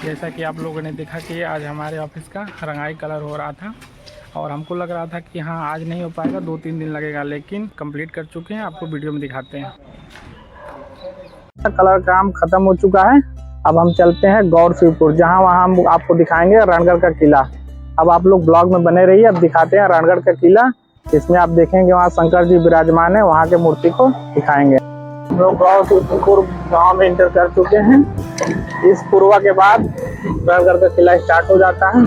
जैसा कि आप लोगों ने देखा कि आज हमारे ऑफिस का रंगाई कलर हो रहा था और हमको लग रहा था कि हाँ आज नहीं हो पाएगा, 2-3 दिन लगेगा, लेकिन कंप्लीट कर चुके हैं। आपको वीडियो में दिखाते हैं। कलर काम खत्म हो चुका है। अब हम चलते हैं गौर शिवपुर, वहाँ हम आपको दिखाएंगे रणगढ़ का किला। अब आप लोग ब्लॉग में बने रहिए। अब दिखाते हैं रणगढ़ का किला। इसमें आप देखेंगे वहाँ शंकर जी विराजमान है, वहाँ के मूर्ति को दिखाएंगे। हम लोग गौर शिवपुर गाँव में इंटर कर चुके हैं। इस पूर्वा के बाद रणगढ़ का किला स्टार्ट हो जाता है।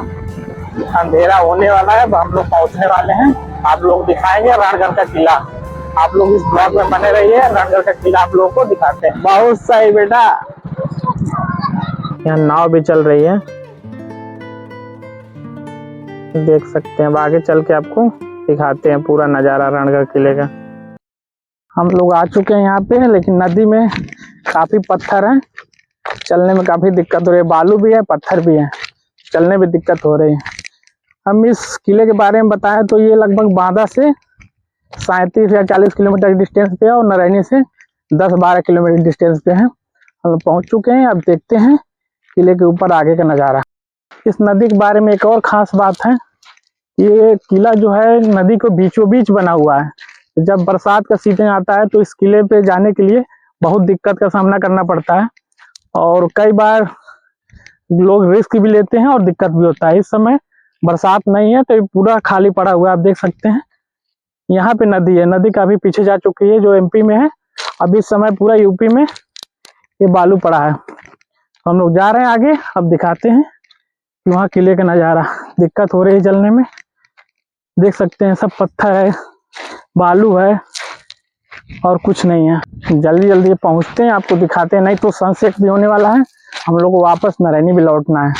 अंधेरा होने वाला है, अब हम लोग पहुँचने वाले हैं। आप लोग दिखाएंगे रणगढ़ का किला। आप लोग इस ब्लॉग में बने रहिए। रणगढ़ का किला आप लोगों को दिखाते हैं। बहुत सही बेटा। यहाँ नाव भी चल रही है, देख सकते हैं। अब आगे चल के आपको दिखाते हैं पूरा नजारा रणगढ़ किले का। हम लोग आ चुके हैं यहाँ पे, लेकिन नदी में काफी पत्थर है, चलने में काफी दिक्कत हो रही है। बालू भी है, पत्थर भी है, चलने में दिक्कत हो रही है। हम इस किले के बारे में बताएं तो ये लगभग बांदा से 37 या 40 किलोमीटर डिस्टेंस पे है और नारायणी से 10-12 किलोमीटर डिस्टेंस पे है। हम पहुंच चुके हैं। अब देखते हैं किले के ऊपर आगे का नज़ारा। इस नदी के बारे में एक और ख़ास बात है, ये किला जो है नदी को बीचों बीच बना हुआ है। जब बरसात का सीजन आता है तो इस किले पे जाने के लिए बहुत दिक्कत का सामना करना पड़ता है और कई बार लोग रिस्क भी लेते हैं और दिक्कत भी होता है। इस समय बरसात नहीं है तो ये पूरा खाली पड़ा हुआ है। आप देख सकते हैं यहाँ पे नदी है, नदी काफी पीछे जा चुकी है जो एमपी में है। अभी इस समय पूरा यूपी में ये बालू पड़ा है। हम लोग जा रहे हैं आगे। अब दिखाते हैं कि वहाँ किले का नज़ारा। दिक्कत हो रही है चलने में, देख सकते हैं सब पत्थर है, बालू है और कुछ नहीं है। जल्दी जल्दी पहुँचते हैं, आपको दिखाते हैं, नहीं तो सनसेट भी होने वाला है। हम लोग को वापस नारायणी भी लौटना है,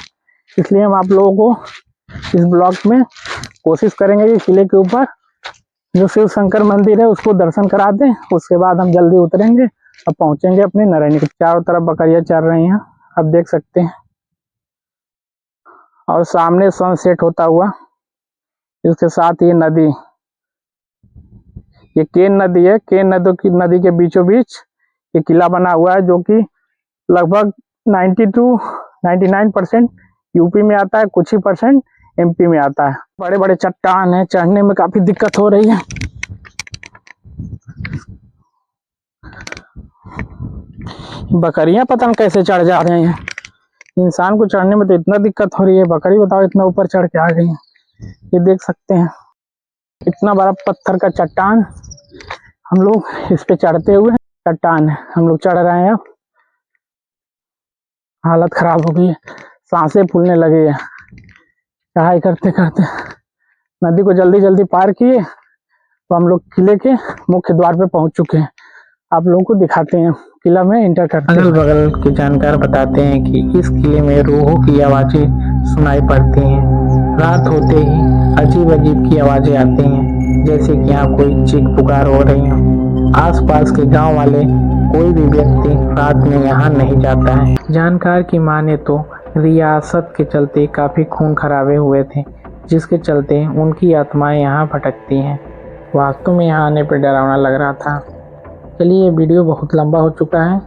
इसलिए हम आप लोगों को इस ब्लॉग में कोशिश करेंगे कि किले के ऊपर जो शिव शंकर मंदिर है उसको दर्शन करा दें। उसके बाद हम जल्दी उतरेंगे, अब पहुंचेंगे अपने नारायणी के। चारों तरफ बकरियां चर रही हैं, अब देख सकते हैं, और सामने सनसेट होता हुआ। इसके साथ ये नदी, ये केन नदी है। केन नदी के बीचों बीच ये किला बना हुआ है, जो कि लगभग 99% यूपी में आता है, कुछ ही परसेंट एमपी में आता है। बड़े बड़े चट्टान है, चढ़ने में काफी दिक्कत हो रही है। बकरियां पता नहीं कैसे चढ़ जा रहे हैं, इंसान को चढ़ने में तो इतना दिक्कत हो रही है, बकरी बताओ इतना ऊपर चढ़ के आ गई है। ये देख सकते हैं इतना बड़ा पत्थर का चट्टान, हम लोग इस पे चढ़ते हुए, चट्टान है, हम लोग चढ़ रहे हैं। अब हालत खराब हो गई है, सांसें फूलने लगी है चढ़ाई करते करते। नदी को जल्दी जल्दी पार किए तो हम लोग किले के मुख्य द्वार पे पहुंच चुके हैं। आप लोगों को दिखाते हैं, किला में इंटर करते हैं। अगल बगल के जानकार बताते हैं कि इस किले में रूहों की आवाजें सुनाई पड़ती हैं। रात होते ही अजीब अजीब की आवाजें आती हैं, जैसे कि यहाँ कोई चीख पुकार हो रही हो। आसपास के गांव वाले कोई भी व्यक्ति रात में यहाँ नहीं जाता है। जानकार की माने तो रियासत के चलते काफी खून खराबे हुए थे, जिसके चलते उनकी आत्माएं यहाँ भटकती हैं। वास्तव में यहाँ आने पर डरावना लग रहा था। चलिए, ये वीडियो बहुत लंबा हो चुका है,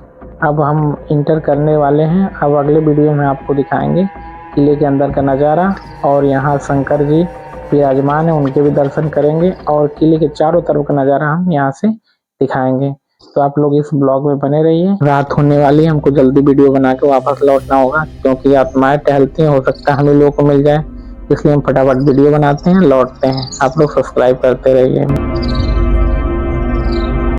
अब हम इंटर करने वाले हैं। अब अगले वीडियो में आपको दिखाएंगे किले के अंदर का नज़ारा, और यहाँ शंकर जी विराजमान है, उनके भी दर्शन करेंगे और किले के चारों तरफ का नज़ारा हम यहाँ से दिखाएंगे। तो आप लोग इस ब्लॉग में बने रहिए। रात होने वाली है, हमको जल्दी वीडियो बना के वापस लौटना होगा, क्योंकि आत्माएं टहलती हैं, हो सकता है हमें लोगों को मिल जाए, इसलिए हम फटाफट वीडियो बनाते हैं, लौटते हैं। आप लोग सब्सक्राइब करते रहिए।